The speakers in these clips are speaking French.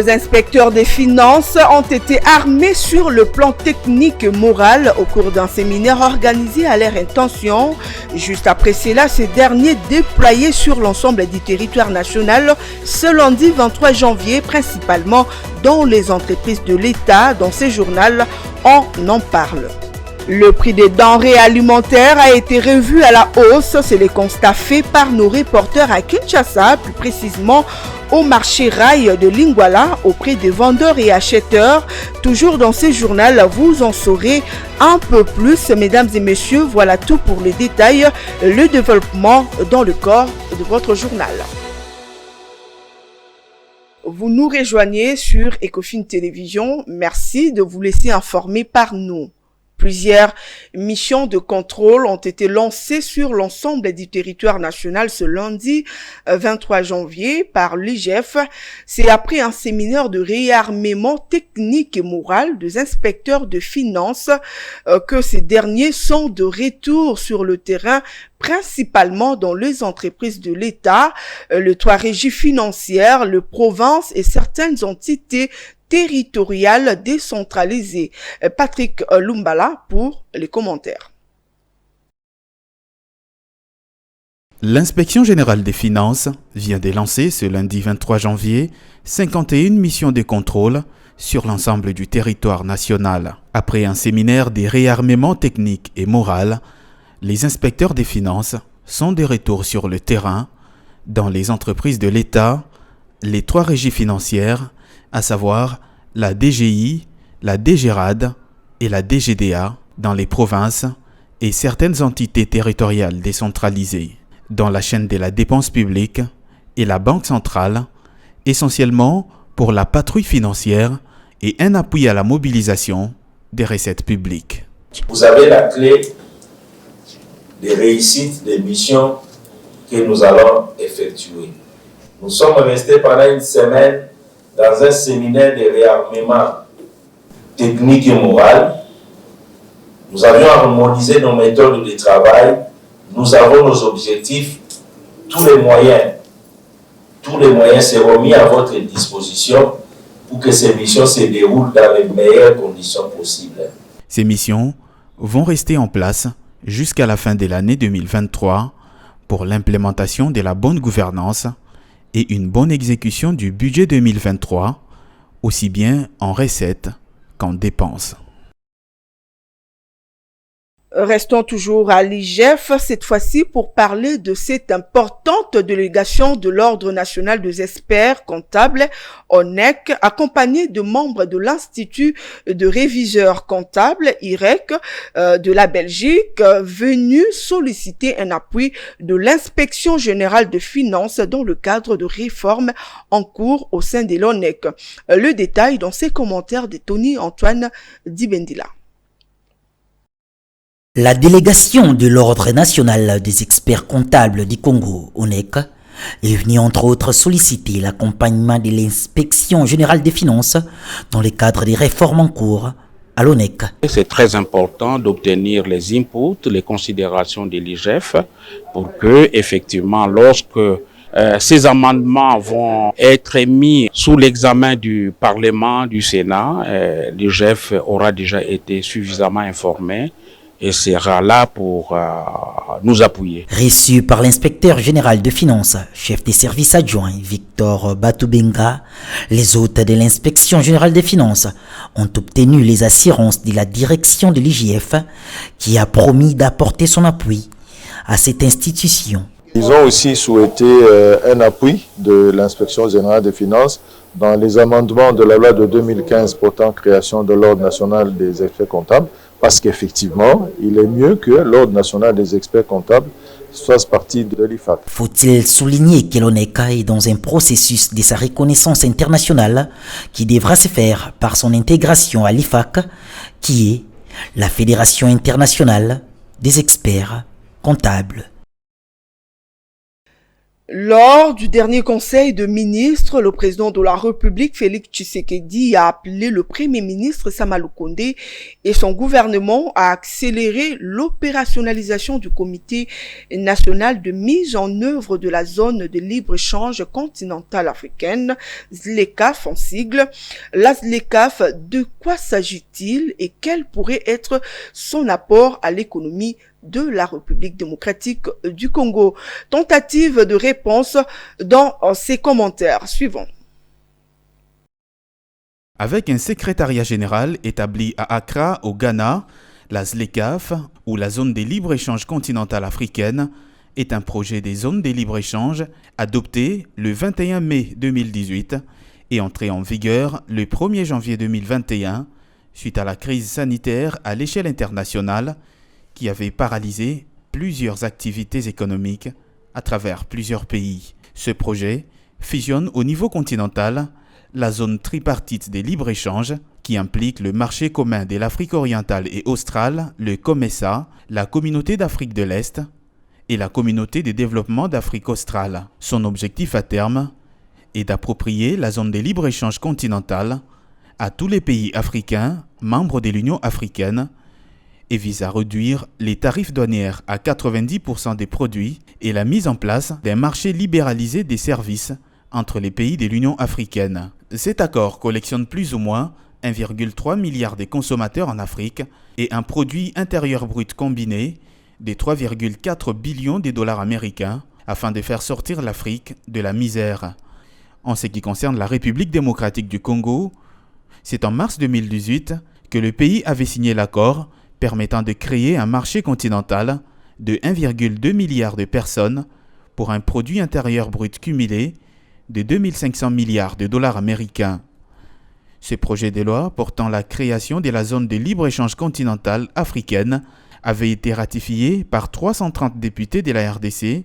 Nos inspecteurs des finances ont été armés sur le plan technique et moral au cours d'un séminaire organisé à leur intention. Juste après cela, ces derniers déployés sur l'ensemble du territoire national ce lundi 23 janvier, principalement dans les entreprises de l'État. Dans ce journal, on en parle. Le prix des denrées alimentaires a été revu à la hausse. C'est le constat fait par nos reporters à Kinshasa, plus précisément au marché rail de Lingwala, auprès des vendeurs et acheteurs. Toujours dans ce journal, vous en saurez un peu plus. Mesdames et messieurs, voilà tout pour les détails. Le développement dans le corps de votre journal. Vous nous rejoignez sur Ecofin Télévision. Merci de vous laisser informer par nous. Plusieurs missions de contrôle ont été lancées sur l'ensemble du territoire national ce lundi 23 janvier par l'IGF. C'est après un séminaire de réarmement technique et moral des inspecteurs de finances que ces derniers sont de retour sur le terrain, principalement dans les entreprises de l'État, le 3 régies financières, le province et certaines entités territoriales décentralisées. Patrick Lumbala pour les commentaires. L'inspection générale des finances vient de lancer ce lundi 23 janvier 51 missions de contrôle sur l'ensemble du territoire national. Après un séminaire de réarmement technique et moral, les inspecteurs des finances sont de retour sur le terrain dans les entreprises de l'État, les 3 régies financières, à savoir la DGI, la DGRAD et la DGDA dans les provinces et certaines entités territoriales décentralisées, dans la chaîne de la dépense publique et la Banque centrale, essentiellement pour la patrouille financière et un appui à la mobilisation des recettes publiques. Vous avez la clé des réussites des missions que nous allons effectuer. Nous sommes restés pendant une semaine dans un séminaire de réarmement technique et moral. Nous avions harmonisé nos méthodes de travail, nous avons nos objectifs, tous les moyens seront mis à votre disposition pour que ces missions se déroulent dans les meilleures conditions possibles. Ces missions vont rester en place jusqu'à la fin de l'année 2023 pour l'implémentation de la bonne gouvernance et une bonne exécution du budget 2023, aussi bien en recettes qu'en dépenses. Restons toujours à l'IGF, cette fois-ci pour parler de cette importante délégation de l'Ordre national des experts comptables, ONEC, accompagnée de membres de l'Institut de réviseurs comptables, IREC, de la Belgique, venus solliciter un appui de l'Inspection générale de finances dans le cadre de réformes en cours au sein de l'ONEC. Le détail dans ces commentaires de Tony Antoine Dibendila. La délégation de l'Ordre national des experts comptables du Congo, ONEC, est venue entre autres solliciter l'accompagnement de l'Inspection générale des finances dans le cadre des réformes en cours à l'ONEC. C'est très important d'obtenir les inputs, les considérations de l'IGF pour que, effectivement, lorsque ces amendements vont être mis sous l'examen du Parlement, du Sénat, l'IGF aura déjà été suffisamment informé et sera là pour nous appuyer. Reçu par l'inspecteur général de finances, chef des services adjoints Victor Batubenga, les hôtes de l'inspection générale des finances ont obtenu les assurances de la direction de l'IGF qui a promis d'apporter son appui à cette institution. Ils ont aussi souhaité un appui de l'inspection générale des finances dans les amendements de la loi de 2015 portant création de l'Ordre national des experts comptables, parce qu'effectivement, il est mieux que l'Ordre national des experts comptables fasse partie de l'IFAC. Faut-il souligner que l'ONEC est dans un processus de sa reconnaissance internationale qui devra se faire par son intégration à l'IFAC, qui est la Fédération internationale des experts comptables. Lors du dernier conseil de ministres, le président de la République, Félix Tshisekedi, a appelé le premier ministre Sama Lukonde et son gouvernement à accélérer l'opérationnalisation du comité national de mise en œuvre de la zone de libre-échange continentale africaine, ZLECAf en sigle. La ZLECAf, de quoi s'agit-il et quel pourrait être son apport à l'économie de la République démocratique du Congo? Tentative de réponse dans ces commentaires suivants. Avec un secrétariat général établi à Accra, au Ghana, la ZLECAf, ou la zone des libre-échanges continentale africaine, est un projet des zones des libre-échanges adopté le 21 mai 2018 et entré en vigueur le 1er janvier 2021 suite à la crise sanitaire à l'échelle internationale qui avait paralysé plusieurs activités économiques à travers plusieurs pays. Ce projet fusionne au niveau continental la zone tripartite des libres-échanges qui implique le marché commun de l'Afrique orientale et australe, le COMESA, la communauté d'Afrique de l'Est et la communauté de développement d'Afrique australe. Son objectif à terme est d'approprier la zone des libres-échanges continentale à tous les pays africains membres de l'Union africaine et vise à réduire les tarifs douaniers à 90% des produits et la mise en place d'un marché libéralisé des services entre les pays de l'Union africaine. Cet accord collectionne plus ou moins 1,3 milliard de consommateurs en Afrique et un produit intérieur brut combiné de 3,4 billions de dollars américains afin de faire sortir l'Afrique de la misère. En ce qui concerne la République démocratique du Congo, c'est en mars 2018 que le pays avait signé l'accord permettant de créer un marché continental de 1,2 milliard de personnes pour un produit intérieur brut cumulé de 2500 milliards de dollars américains. Ce projet de loi portant la création de la zone de libre-échange continentale africaine avait été ratifié par 330 députés de la RDC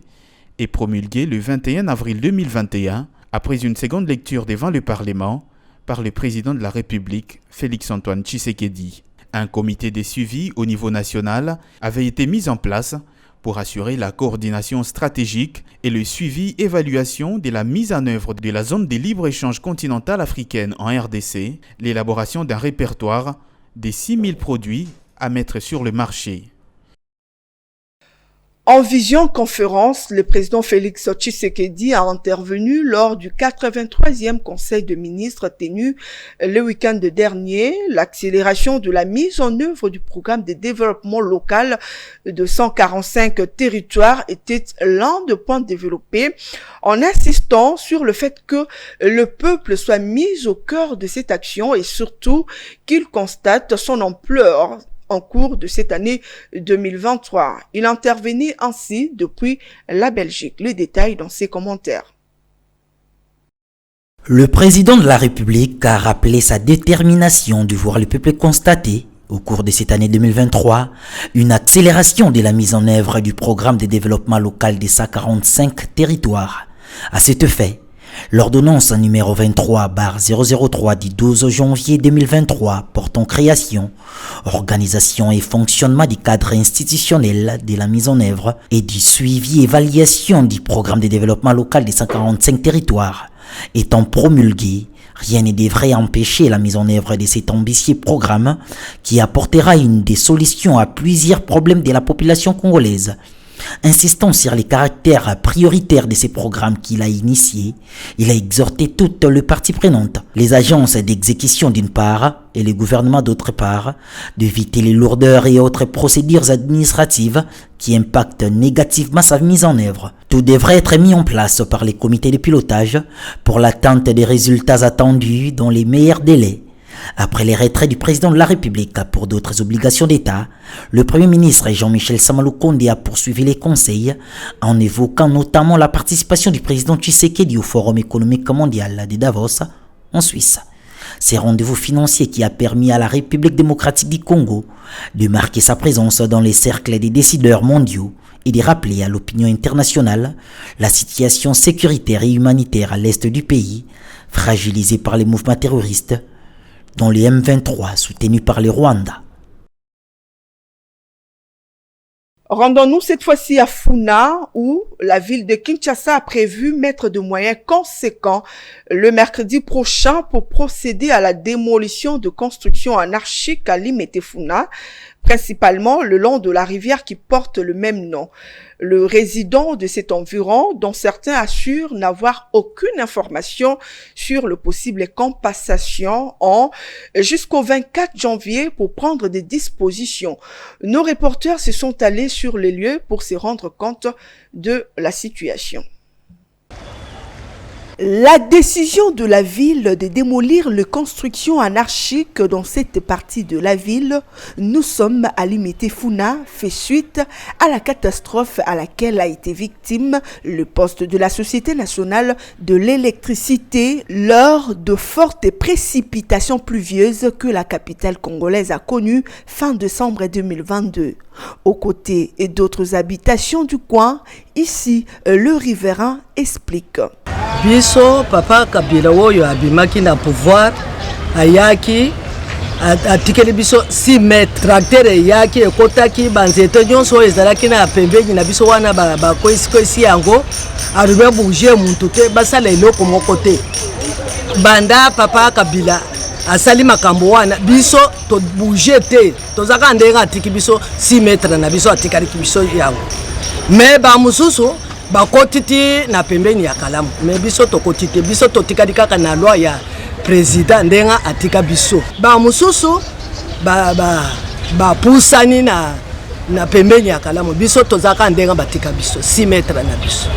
et promulgué le 21 avril 2021 après une seconde lecture devant le Parlement par le président de la République, Félix-Antoine Tshisekedi. Un comité de suivi au niveau national avait été mis en place pour assurer la coordination stratégique et le suivi-évaluation de la mise en œuvre de la zone de libre-échange continentale africaine en RDC, l'élaboration d'un répertoire des 6000 produits à mettre sur le marché. En visioconférence, le président Félix Tshisekedi a intervenu lors du 83e Conseil de ministres tenu le week-end dernier. L'accélération de la mise en œuvre du programme de développement local de 145 territoires était l'un des points développés en insistant sur le fait que le peuple soit mis au cœur de cette action et surtout qu'il constate son ampleur en cours de cette année 2023. Il intervenait ainsi depuis la Belgique. Le détail dans ses commentaires. Le président de la République a rappelé sa détermination de voir le peuple constater, au cours de cette année 2023, une accélération de la mise en œuvre du programme de développement local des 145 territoires. À cet fait, l'ordonnance numéro 23/003 du 12 janvier 2023 portant création, organisation et fonctionnement du cadre institutionnel de la mise en œuvre et du suivi et évaluation du programme de développement local des 145 territoires étant promulguée, rien ne devrait empêcher la mise en œuvre de cet ambitieux programme qui apportera une des solutions à plusieurs problèmes de la population congolaise. Insistant sur les caractères prioritaires de ces programmes qu'il a initiés, il a exhorté toutes les parties prenantes, les agences d'exécution d'une part et le gouvernement d'autre part, d'éviter les lourdeurs et autres procédures administratives qui impactent négativement sa mise en œuvre. Tout devrait être mis en place par les comités de pilotage pour l'atteinte des résultats attendus dans les meilleurs délais. Après les retraits du président de la République pour d'autres obligations d'État, le Premier ministre Jean-Michel Sama Lukonde a poursuivi les conseils en évoquant notamment la participation du président Tshisekedi au Forum économique mondial de Davos en Suisse. Ces rendez-vous financiers qui a permis à la République démocratique du Congo de marquer sa présence dans les cercles des décideurs mondiaux et de rappeler à l'opinion internationale la situation sécuritaire et humanitaire à l'est du pays, fragilisée par les mouvements terroristes, dont les M23 soutenus par les Rwandais. Rendons-nous cette fois-ci à Funa, où la ville de Kinshasa a prévu mettre de moyens conséquents le mercredi prochain pour procéder à la démolition de constructions anarchiques à Limete Funa, principalement le long de la rivière qui porte le même nom. Le résident de cet environ, dont certains assurent n'avoir aucune information sur le possible compensation, ont jusqu'au 24 janvier pour prendre des dispositions. Nos reporters se sont allés sur les lieux pour se rendre compte de la situation. La décision de la ville de démolir les constructions anarchiques dans cette partie de la ville, nous sommes à Limete Funa, fait suite à la catastrophe à laquelle a été victime le poste de la Société nationale de l'électricité lors de fortes précipitations pluvieuses que la capitale congolaise a connues fin décembre 2022. Aux côtés d'autres habitations du coin, ici, le riverain explique. Biso papa Kabila oyo abimaki na pouvoir ayaki atikeli biso 6 mètres tracteur yaki ekotaki banzete nyonso ezalaki na pembeni na biso wana bakoisi yango arubia bouger muntu te basala eloko moko te banda papa Kabila asali makambo wana biso to bouger te tozaka ndenga atiki biso 6 mètres na biso atikali biso yango mais ba mususu bakotiti na pembeni ya kalamu me biso tokotite biso totikali kaka na loi ya président ndenga atika biso ba mususu ba pusani na pembeni ya kalamu biso tozaka ndenga batika biso 6 mètres na biso.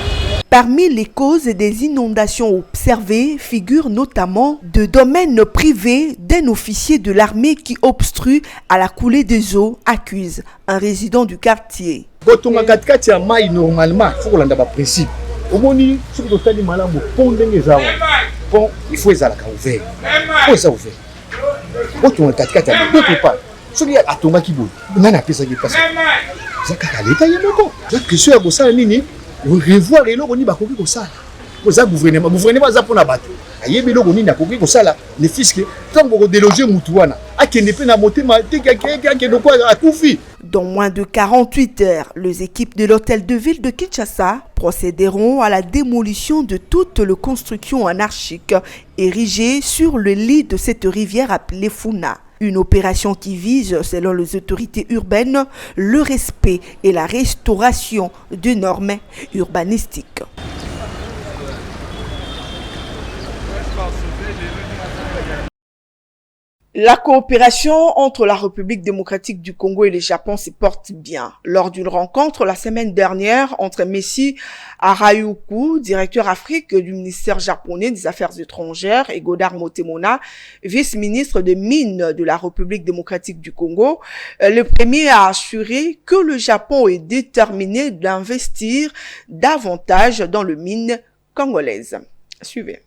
Parmi les causes des inondations observées figurent notamment de domaines privés d'un officier de l'armée qui obstrue à la coulée des eaux, accuse un résident du quartier. Botonga katikati ya mai normalement faut kolanda ba principe. Omoni soki totali malamu pont ndenge zawa. Pont il faut ezalaka ouvert. Faut ça ouvert. Botonga katikati ya d'autre part. Soki atonga kiboy. Nana apesa ki pasa. Zakaka leta yemoko. La question ya kosala nini? Revoir eloko ni bakoki kosala. Koza gouvernement za pona bato. Ayebi eloko nini akoki kosala le fisc tango ko déloger mutu wana. Akende pe na motema te akende ko akufi. Dans moins de 48 heures, les équipes de l'hôtel de ville de Kinshasa procéderont à la démolition de toutes les constructions anarchiques érigées sur le lit de cette rivière appelée Funa. Une opération qui vise, selon les autorités urbaines, le respect et la restauration des normes urbanistiques. La coopération entre la République démocratique du Congo et le Japon se porte bien. Lors d'une rencontre la semaine dernière entre Messi Arayuku, directeur Afrique du ministère japonais des Affaires étrangères, et Godard Motemona, vice-ministre des Mines de la République démocratique du Congo, le premier a assuré que le Japon est déterminé d'investir davantage dans les mines congolaises. Suivez.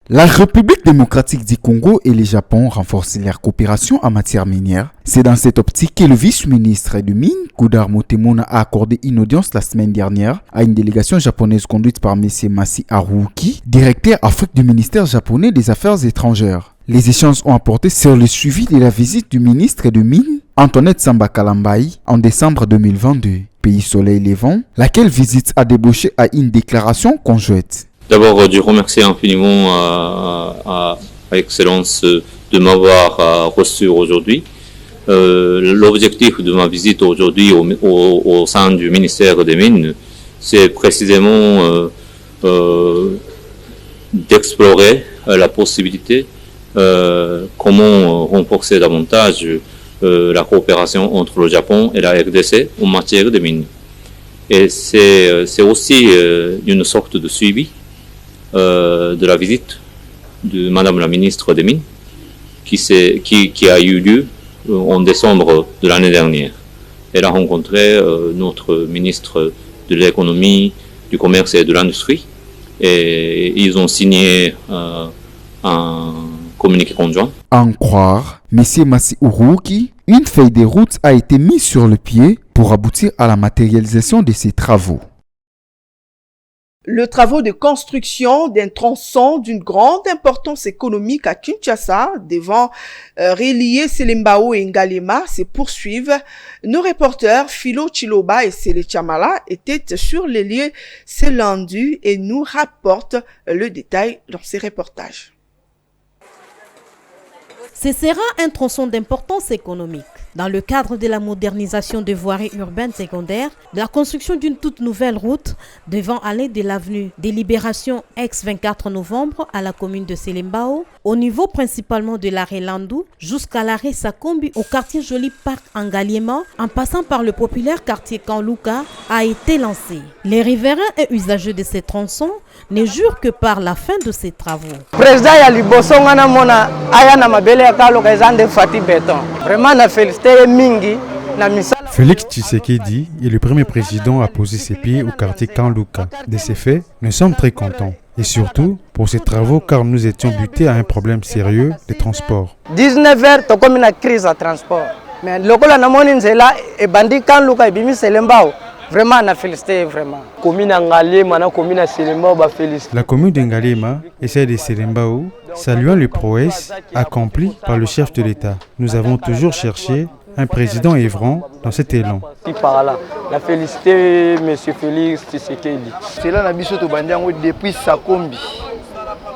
La République démocratique du Congo et le Japon renforcent leur coopération en matière minière. C'est dans cette optique que le vice-ministre des Mines, Godard Motemona, a accordé une audience la semaine dernière à une délégation japonaise conduite par M. Masi Haruki, directeur Afrique du ministère japonais des Affaires étrangères. Les échanges ont apporté sur le suivi de la visite du ministre des Mines, Antoinette Samba Kalambai, en décembre 2022, pays soleil levant, laquelle visite a débouché à une déclaration conjointe. D'abord, je remercie infiniment à Excellence de m'avoir reçu aujourd'hui. L'objectif de ma visite aujourd'hui au sein du ministère des Mines, c'est précisément d'explorer la possibilité comment renforcer davantage la coopération entre le Japon et la RDC en matière de mines. Et c'est aussi une sorte de suivi de la visite de Madame la ministre des Mines qui a eu lieu en décembre de l'année dernière. Elle a rencontré notre ministre de l'économie, du commerce et de l'industrie et ils ont signé un communiqué conjoint. À en croire M. Masi Haruki, une feuille de route a été mise sur le pied pour aboutir à la matérialisation de ces travaux. Le travaux de construction d'un tronçon d'une grande importance économique à Kinshasa, devant relier Selembao et Ngalema, se poursuivent. Nos reporters Philo Chiloba et Sele Chamala étaient sur les lieux ce lundi et nous rapportent le détail dans ces reportages. Ce sera un tronçon d'importance économique. Dans le cadre de la modernisation des voiries urbaines secondaires, de la construction d'une toute nouvelle route devant aller de l'avenue des Libérations ex-24 novembre à la commune de Selembao, au niveau principalement de l'arrêt Landou jusqu'à l'arrêt Sakombi au quartier Joli Parc Ngaliema, en passant par le populaire quartier Kanluka, a été lancé. Les riverains et usagers de ces tronçons ne jurent que par la fin de ces travaux. Président Yaliboso ngana mona aya na mabele ya Kanluka ezande fati béton. Vraiment na félicité mingi na misala. Félix Tshisekedi est le premier président à poser ses pieds au quartier Kanluka. De ces faits, nous sommes très contents. Et surtout pour ces travaux car nous étions butés à un problème sérieux de transport. 19 heures, to comme une crise à transport. Mais le col na moni nzela e bandi Kanluka e bimi Selembao. Vraiment, on a félicité vraiment. La commune d'Ngalema et celle de Selembao saluant les prouesses accomplies par le chef de l'État. Nous avons toujours cherché un président œuvrant dans cet élan. La félicité, M. Félix Tshisekedi. C'est là depuis Sakombi.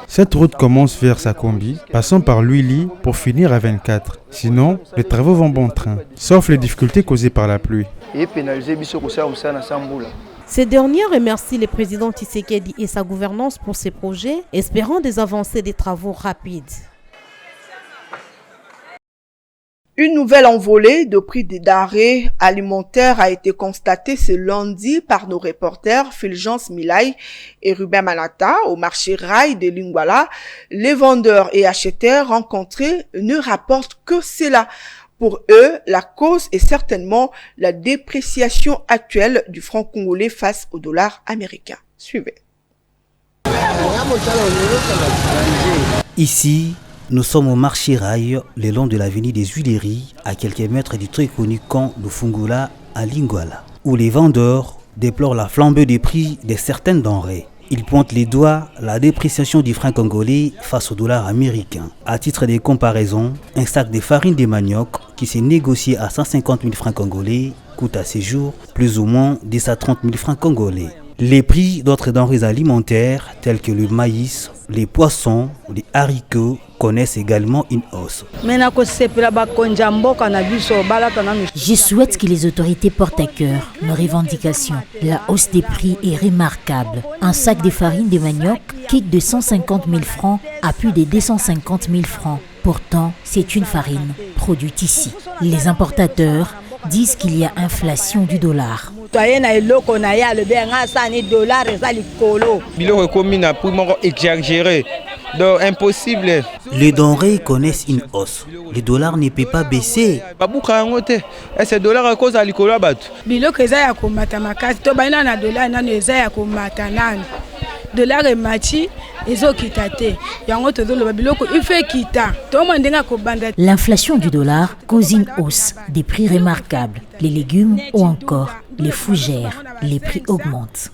Cette route commence vers Sakombi, passant par Luili pour finir à 24. Sinon, les travaux vont bon train, sauf les difficultés causées par la pluie. Ces derniers remercient le président Tshisekedi et sa gouvernance pour ces projets, espérant des avancées des travaux rapides. Une nouvelle envolée de prix des denrées alimentaires a été constatée ce lundi par nos reporters Fulgence Milay et Ruben Manata au marché Rail de Lingwala. Les vendeurs et acheteurs rencontrés ne rapportent que cela. Pour eux, la cause est certainement la dépréciation actuelle du franc congolais face au dollar américain. Suivez. Ici, nous sommes au marché Rail, le long de l'avenue des Huileries, à quelques mètres du très connu camp de Fungula à Lingwala, où les vendeurs déplorent la flambée des prix de certaines denrées. Ils pointent les doigts la dépréciation du franc congolais face au dollar américain. À titre de comparaison, un sac de farine de manioc qui s'est négocié à 150 000 francs congolais coûte à ce jour plus ou moins 10 à 30 000 francs congolais. Les prix d'autres denrées alimentaires tels que le maïs, les poissons, les haricots connaissent également une hausse. Je souhaite que les autorités portent à cœur nos revendications. La hausse des prix est remarquable. Un sac de farine de manioc quitte de 150 000 francs à plus de 250 000 francs. Pourtant, c'est une farine produite ici. Les importateurs disent qu'il y a inflation du dollar. Donc impossible. Les denrées connaissent une hausse. Le dollar ne peut pas baisser. L'inflation du dollar cause une hausse des prix remarquables. Les légumes ou encore les fougères, les prix augmentent.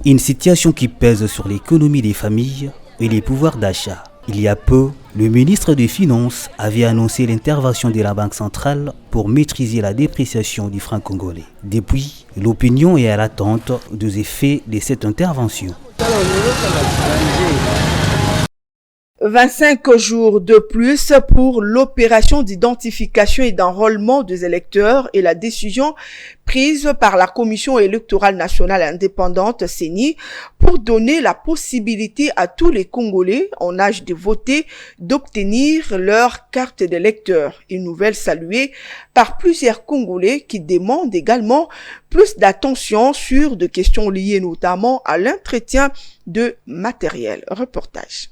Une situation qui pèse sur l'économie des familles et les pouvoirs d'achat. Il y a peu, le ministre des Finances avait annoncé l'intervention de la Banque centrale pour maîtriser la dépréciation du franc congolais. Depuis, l'opinion est à l'attente des effets de cette intervention. 25 jours de plus pour l'opération d'identification et d'enrôlement des électeurs et la décision prise par la Commission électorale nationale indépendante CENI pour donner la possibilité à tous les Congolais en âge de voter d'obtenir leur carte d'électeur. Une nouvelle saluée par plusieurs Congolais qui demandent également plus d'attention sur des questions liées notamment à l'entretien de matériel. Reportage.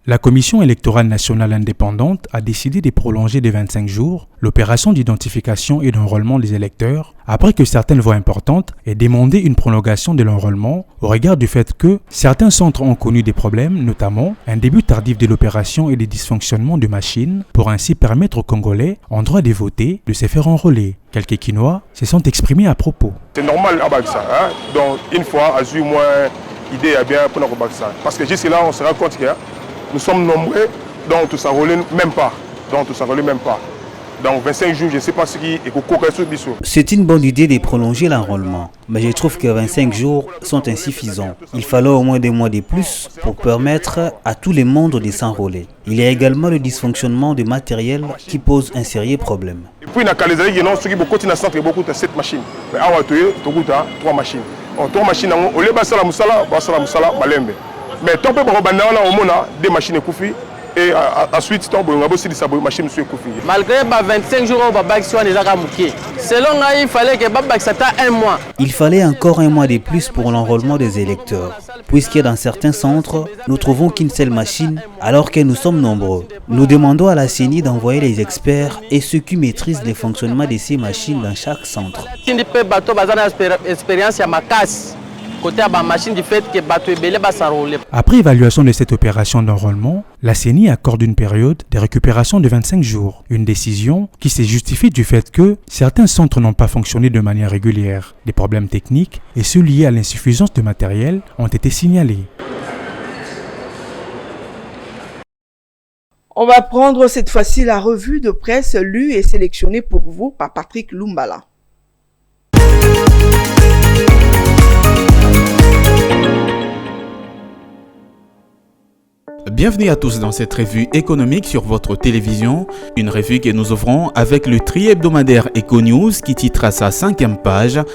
La Commission électorale nationale indépendante a décidé de prolonger de 25 jours l'opération d'identification et d'enrôlement des électeurs après que certaines voix importantes aient demandé une prolongation de l'enrôlement au regard du fait que certains centres ont connu des problèmes, notamment un début tardif de l'opération et des dysfonctionnements de machines pour ainsi permettre aux Congolais en droit de voter de se faire enrôler. Quelques Quinois se sont exprimés à propos. C'est normal avec ça, hein? Donc une fois, à eu moins idée à bien pour notre ça. Parce que jusque là, on se rend compte que nous sommes nombreux, donc tout ça roule même pas. Donc 25 jours, je ne sais pas ce qui est au cours de ce. C'est une bonne idée de prolonger l'enrôlement, mais je trouve que 25 jours sont insuffisants. Il fallait au moins 2 mois de plus pour permettre à tous les membres de s'enrôler. Il y a également le dysfonctionnement du matériel qui pose un sérieux problème. Et puis, il y a ceux qui continuent à centrer beaucoup de 7 machines. Mais à 3 machines. 3 machines, on les basa la musala, malembe. Mais tant que on a des machines koufi et ensuite on a aussi des machines koufi. Malgré 25 jours on va selon il fallait que ça 1 mois. Il fallait encore 1 mois de plus pour l'enrôlement des électeurs, puisque dans certains centres, nous trouvons qu'une seule machine alors que nous sommes nombreux. Nous demandons à la CENI d'envoyer les experts et ceux qui maîtrisent le fonctionnement de ces machines dans chaque centre. Après évaluation de cette opération d'enrôlement, la CENI accorde une période de récupération de 25 jours. Une décision qui se justifie du fait que certains centres n'ont pas fonctionné de manière régulière. Des problèmes techniques et ceux liés à l'insuffisance de matériel ont été signalés. On va prendre cette fois-ci la revue de presse lue et sélectionnée pour vous par Patrick Lumbala. Bienvenue à tous dans cette revue économique sur votre télévision, une revue que nous ouvrons avec le tri-hebdomadaire Econews qui titre à sa 5e page «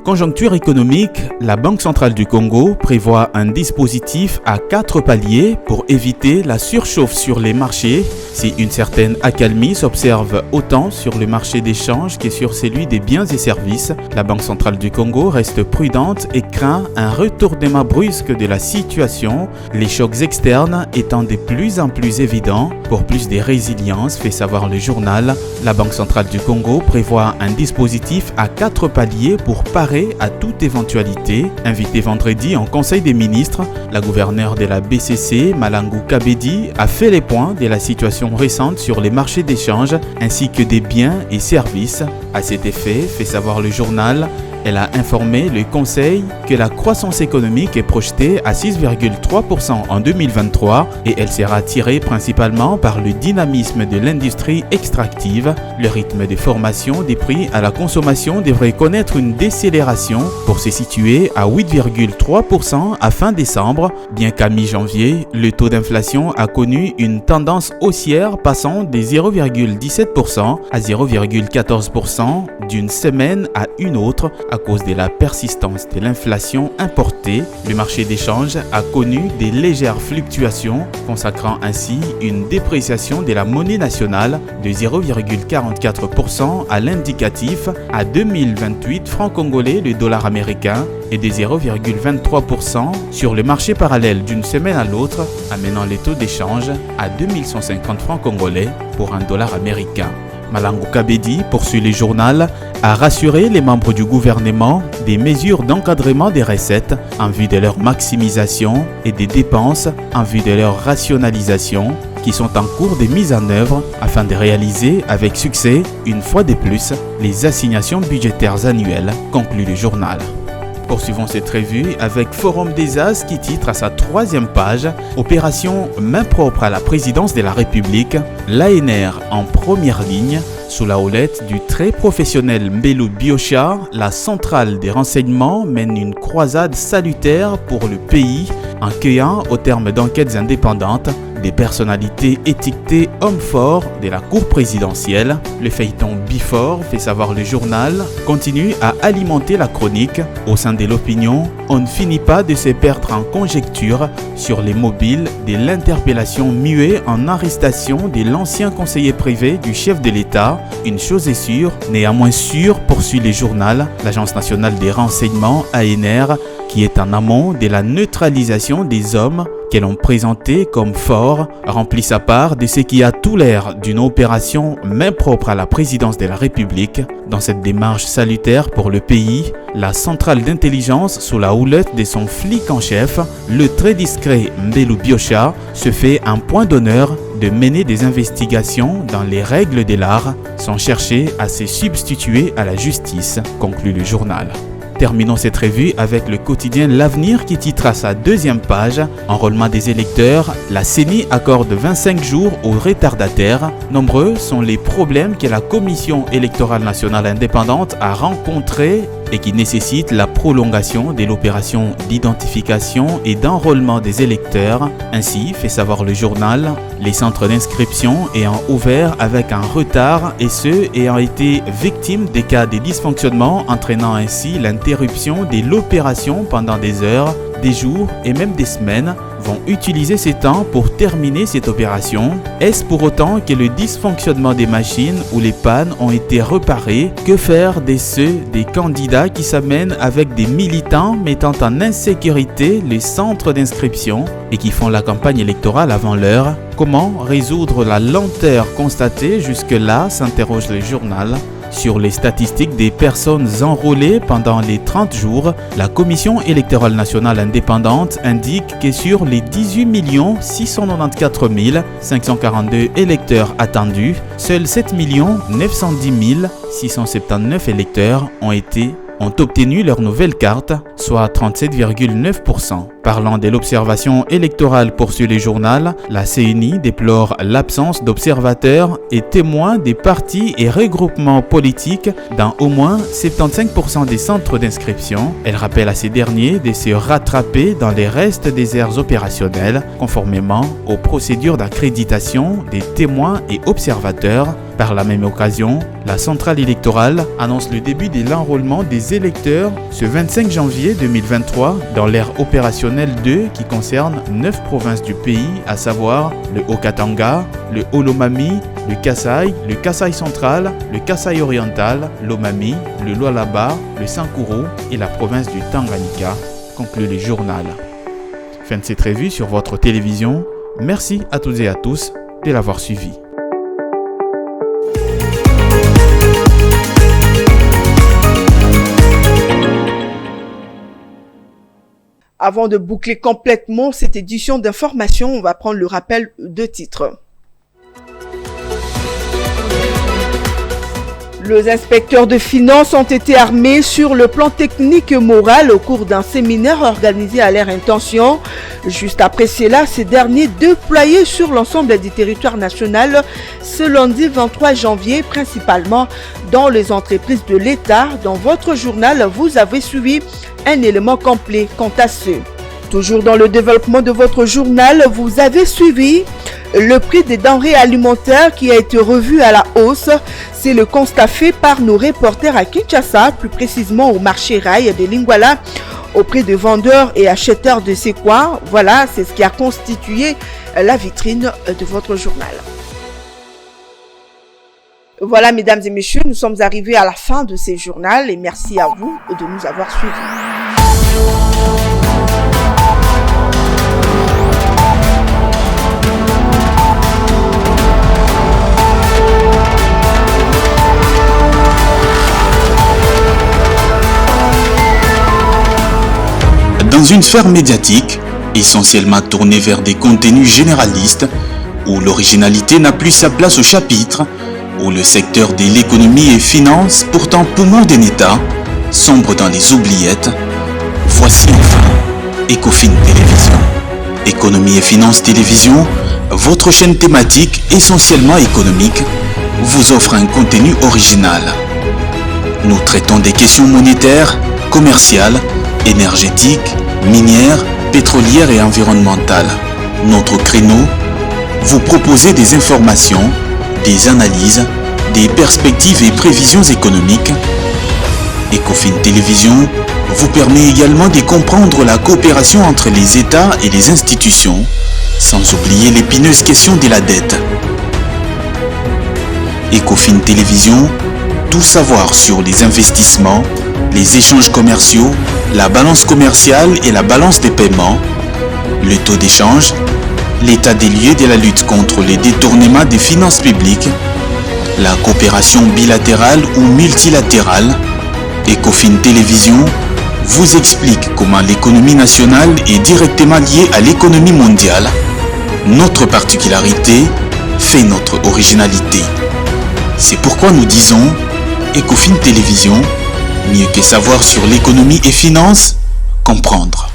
Conjoncture économique, la Banque centrale du Congo prévoit un dispositif à 4 paliers pour éviter la surchauffe sur les marchés. Si une certaine accalmie s'observe autant sur le marché d'échange que sur celui des biens et services, la Banque centrale du Congo reste prudente et craint un retournement brusque de la situation, les chocs externes étant de plus en plus évidents. Pour plus de résilience, fait savoir le journal, la Banque centrale du Congo prévoit un dispositif à 4 paliers pour parer à toute éventualité. Invité vendredi en Conseil des ministres, la gouverneure de la BCC, Malangou Kabedi, a fait les points de la situation récente sur les marchés d'échange ainsi que des biens et services. À cet effet, fait savoir le journal, elle a informé le Conseil que la croissance économique est projetée à 6,3% en 2023 et elle sera tirée principalement par le dynamisme de l'industrie extractive. Le rythme de formation des prix à la consommation devrait connaître une décélération pour se situer à 8,3% à fin décembre, bien qu'à mi-janvier, le taux d'inflation a connu une tendance haussière passant de 0,17% à 0,14% d'une semaine à une autre à cause de la persistance de l'inflation importée. Le marché d'échange a connu des légères fluctuations, consacrant ainsi une dépréciation de la monnaie nationale de 0,44% à l'indicatif à 2028 francs congolais le dollar américain et de 0,23% sur le marché parallèle d'une semaine à l'autre, amenant les taux d'échange à 2150 francs congolais pour un dollar américain. Malangou Kabedi, poursuit le journal, a rassuré les membres du gouvernement des mesures d'encadrement des recettes en vue de leur maximisation et des dépenses en vue de leur rationalisation qui sont en cours de mise en œuvre afin de réaliser avec succès, une fois de plus, les assignations budgétaires annuelles, conclut le journal. Poursuivons cette revue avec Forum des As qui titre à sa 3e page « Opération main propre à la présidence de la République, l'ANR en première ligne ». Sous la houlette du très professionnel Mbelou Biochar, la centrale des renseignements mène une croisade salutaire pour le pays en cueillant, au terme d'enquêtes indépendantes, des personnalités étiquetées hommes forts de la cour présidentielle. Le feuilleton Bifort, fait savoir le journal, continue à alimenter la chronique. Au sein de l'opinion, on ne finit pas de se perdre en conjecture sur les mobiles de l'interpellation muée en arrestation de l'ancien conseiller privé du chef de l'État. Une chose est sûre, néanmoins sûre, poursuit le journal, l'Agence nationale des renseignements, ANR, qui est en amont de la neutralisation des hommes qu'elles ont présenté comme fort remplit sa part de ce qui a tout l'air d'une opération main propre à la présidence de la République. Dans cette démarche salutaire pour le pays, la centrale d'intelligence sous la houlette de son flic en chef, le très discret Mbelu Biocha, se fait un point d'honneur de mener des investigations dans les règles de l'art sans chercher à se substituer à la justice, conclut le journal. Terminons cette revue avec le quotidien L'Avenir qui titre à sa deuxième page « Enrôlement des électeurs, la CENI accorde 25 jours aux retardataires. Nombreux sont les problèmes que la Commission électorale nationale indépendante a rencontrés et qui nécessitent la prolongation de l'opération d'identification et d'enrôlement des électeurs. Ainsi, fait savoir le journal, les centres d'inscription ayant ouvert avec un retard et ceux ayant été victimes des cas de dysfonctionnement entraînant ainsi l'interruption de l'opération pendant des heures, des jours et même des semaines vont utiliser ces temps pour terminer cette opération. Est-ce pour autant que le dysfonctionnement des machines ou les pannes ont été réparés? Que faire de ceux des candidats qui s'amènent avec des militants mettant en insécurité les centres d'inscription et qui font la campagne électorale avant l'heure? Comment résoudre la lenteur constatée jusque-là, s'interroge le journal. Sur les statistiques des personnes enrôlées pendant les 30 jours, la Commission électorale nationale indépendante indique que sur les 18 694 542 électeurs attendus, seuls 7 910 679 électeurs ont obtenu leur nouvelle carte, soit 37,9%. Parlant de l'observation électorale, poursuit le journal, la CENI déplore l'absence d'observateurs et témoins des partis et regroupements politiques dans au moins 75% des centres d'inscription. Elle rappelle à ces derniers de se rattraper dans les restes des aires opérationnelles, conformément aux procédures d'accréditation des témoins et observateurs. Par la même occasion, la centrale électorale annonce le début de l'enrôlement des électeurs ce 25 janvier 2023 dans l'ère opérationnelle 2 qui concerne 9 provinces du pays, à savoir le Haut-Katanga, le Haut-Lomami, le Kasaï central, le Kasaï oriental, l'Omami, le Lualaba, le Sankuru et la province du Tanganyika, conclut le journal. Fin de cette revue sur votre télévision. Merci à toutes et à tous de l'avoir suivi. Avant de boucler complètement cette édition d'information, on va prendre le rappel de titres. Les inspecteurs de finances ont été armés sur le plan technique et moral au cours d'un séminaire organisé à leur intention. Juste après cela, ces derniers déployés sur l'ensemble du territoire national ce lundi 23 janvier, principalement dans les entreprises de l'État. Dans votre journal, vous avez suivi un élément complet quant à ce. Toujours dans le développement de votre journal, vous avez suivi le prix des denrées alimentaires qui a été revu à la hausse. C'est le constat fait par nos reporters à Kinshasa, plus précisément au marché Rail de Lingwala, auprès de vendeurs et acheteurs de ces coins. Voilà, c'est ce qui a constitué la vitrine de votre journal. Voilà, mesdames et messieurs, nous sommes arrivés à la fin de ce journal et merci à vous de nous avoir suivis. Dans une sphère médiatique, essentiellement tournée vers des contenus généralistes, où l'originalité n'a plus sa place au chapitre, où le secteur de l'économie et finance, pourtant poumon d'un État, sombre dans les oubliettes, voici enfin Ecofin Télévision. Économie et finance télévision, votre chaîne thématique essentiellement économique, vous offre un contenu original. Nous traitons des questions monétaires, commerciales, énergétiques, minières, pétrolières et environnementales. Notre créneau, vous proposer des informations, des analyses, des perspectives et prévisions économiques. Ecofin Télévision vous permet également de comprendre la coopération entre les États et les institutions, sans oublier l'épineuse question de la dette. Ecofin Télévision, tout savoir sur les investissements, les échanges commerciaux, la balance commerciale et la balance des paiements, le taux d'échange, l'état des lieux de la lutte contre les détournements des finances publiques, la coopération bilatérale ou multilatérale. Ecofin Télévision vous explique comment l'économie nationale est directement liée à l'économie mondiale. Notre particularité fait notre originalité. C'est pourquoi nous disons Ecofin Télévision, mieux que savoir sur l'économie et finances, comprendre.